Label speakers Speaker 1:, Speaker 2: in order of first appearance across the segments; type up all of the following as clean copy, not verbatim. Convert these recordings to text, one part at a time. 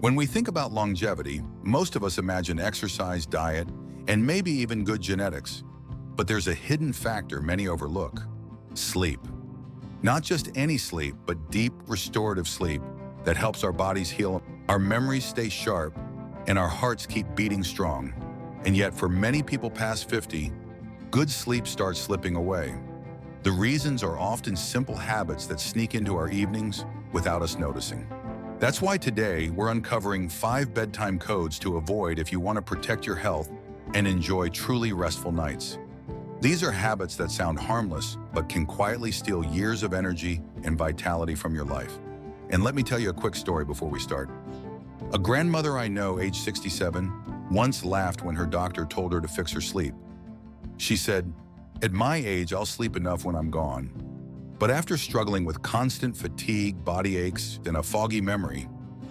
Speaker 1: When we think about longevity, most of us imagine exercise, diet, and maybe even good genetics. But there's a hidden factor many overlook: sleep. Not just any sleep, but deep, restorative sleep that helps our bodies heal, our memories stay sharp, and our hearts keep beating strong. And yet, for many people past 50, good sleep starts slipping away. The reasons are often simple habits that sneak into our evenings without us noticing. That's why today we're uncovering 5 bedtime codes to avoid if you want to protect your health and enjoy truly restful nights. These are habits that sound harmless, but can quietly steal years of energy and vitality from your life. And let me tell you a quick story before we start. A grandmother I know, age 67, once laughed when her doctor told her to fix her sleep. She said, "At my age, I'll sleep enough when I'm gone." But after struggling with constant fatigue, body aches, and a foggy memory,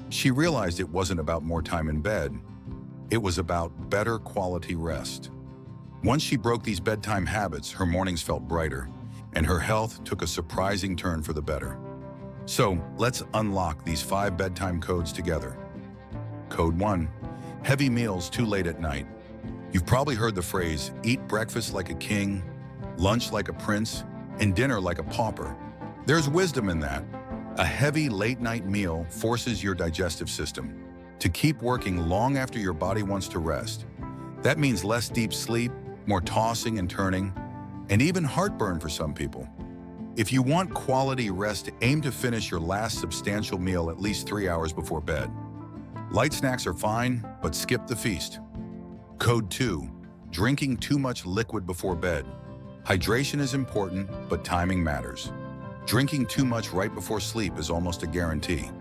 Speaker 1: she realized it wasn't about more time in bed. It was about better quality rest. Once she broke these bedtime habits, her mornings felt brighter, and her health took a surprising turn for the better. So, let's unlock these 5 bedtime codes together. Code 1. Heavy meals too late at night. You've probably heard the phrase, eat breakfast like a king, lunch like a prince, and dinner like a pauper. There's wisdom in that. A heavy late-night meal forces your digestive system to keep working long after your body wants to rest. That means less deep sleep, more tossing and turning, and even heartburn for some people. If you want quality rest, aim to finish your last substantial meal at least 3 hours before bed. Light snacks are fine, but skip the feast. Code 2. Drinking too much liquid before bed. Hydration is important, but timing matters. Drinking too much right before sleep is almost a guarantee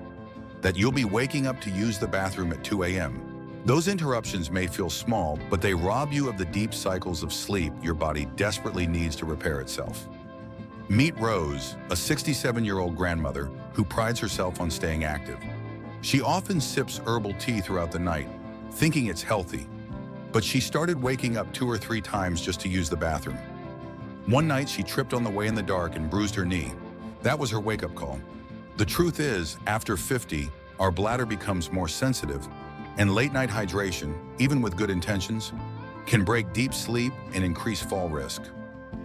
Speaker 1: that you'll be waking up to use the bathroom at 2 a.m. Those interruptions may feel small, but they rob you of the deep cycles of sleep your body desperately needs to repair itself. Meet Rose, a 67-year-old grandmother who prides herself on staying active. She often sips herbal tea throughout the night, thinking it's healthy, but she started waking up 2 or 3 times just to use the bathroom. One night, she tripped on the way in the dark and bruised her knee. That was her wake-up call. The truth is, after 50, our bladder becomes more sensitive, and late-night hydration, even with good intentions, can break deep sleep and increase fall risk.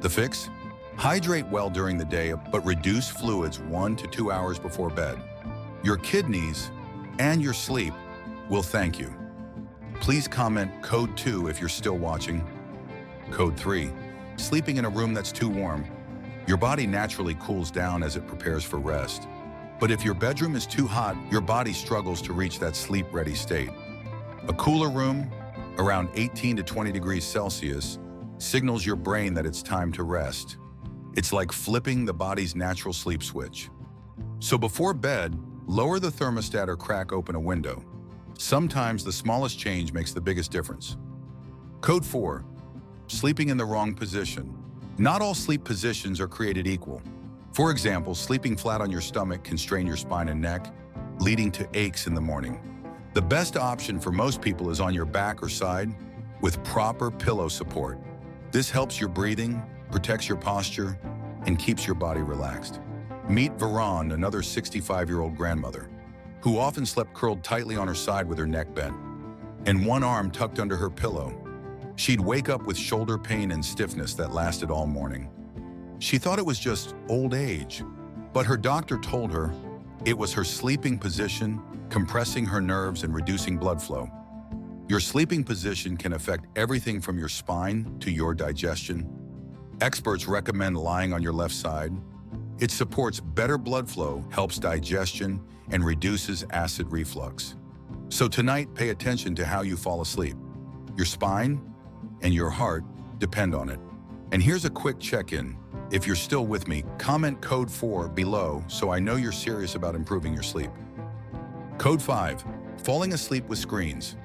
Speaker 1: The fix? Hydrate well during the day, but reduce fluids 1 to 2 hours before bed. Your kidneys and your sleep will thank you. Please comment Code 2 if you're still watching. Code 3. Sleeping in a room that's too warm. Your body naturally cools down as it prepares for rest. But if your bedroom is too hot, your body struggles to reach that sleep-ready state. A cooler room, around 18 to 20 degrees Celsius, signals your brain that it's time to rest. It's like flipping the body's natural sleep switch. So before bed, lower the thermostat or crack open a window. Sometimes the smallest change makes the biggest difference. Code 4. Sleeping in the wrong position. Not all sleep positions are created equal. For example, sleeping flat on your stomach can strain your spine and neck, leading to aches in the morning. The best option for most people is on your back or side with proper pillow support. This helps your breathing, protects your posture, and keeps your body relaxed. Meet Veron, another 65-year-old grandmother, who often slept curled tightly on her side with her neck bent and one arm tucked under her pillow. She'd wake up with shoulder pain and stiffness that lasted all morning. She thought it was just old age, but her doctor told her it was her sleeping position, compressing her nerves and reducing blood flow. Your sleeping position can affect everything from your spine to your digestion. Experts recommend lying on your left side. It supports better blood flow, helps digestion, and reduces acid reflux. So tonight, pay attention to how you fall asleep. Your spine and your heart depend on it. And here's a quick check-in. If you're still with me, comment Code 4 below so I know you're serious about improving your sleep. Code 5. Falling asleep with screens.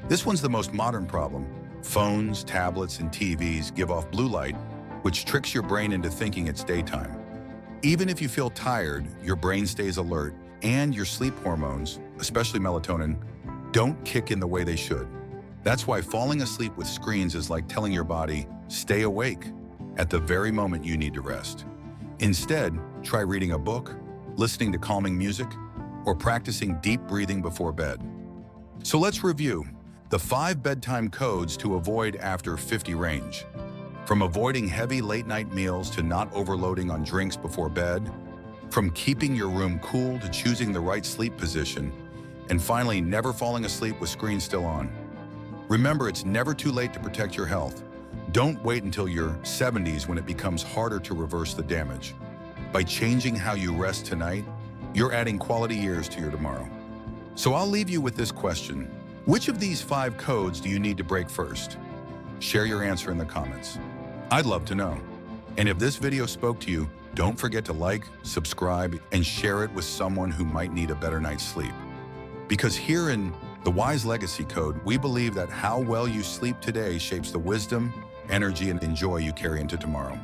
Speaker 1: This one's the most modern problem. Phones, tablets, and TVs give off blue light, which tricks your brain into thinking it's daytime. Even if you feel tired, your brain stays alert, and your sleep hormones, especially melatonin, don't kick in the way they should. That's why falling asleep with screens is like telling your body, stay awake, at the very moment you need to rest. Instead, try reading a book, listening to calming music, or practicing deep breathing before bed. So let's review the 5 bedtime codes to avoid after 50 range. From avoiding heavy late-night meals to not overloading on drinks before bed, from keeping your room cool to choosing the right sleep position, and finally, never falling asleep with screens still on. Remember, it's never too late to protect your health. Don't wait until your 70s when it becomes harder to reverse the damage. By changing how you rest tonight, you're adding quality years to your tomorrow. So I'll leave you with this question. Which of these 5 codes do you need to break first? Share your answer in the comments. I'd love to know. And if this video spoke to you, don't forget to like, subscribe, and share it with someone who might need a better night's sleep. Because here in the Wise Legacy Code, we believe that how well you sleep today shapes the wisdom, energy, and joy you carry into tomorrow.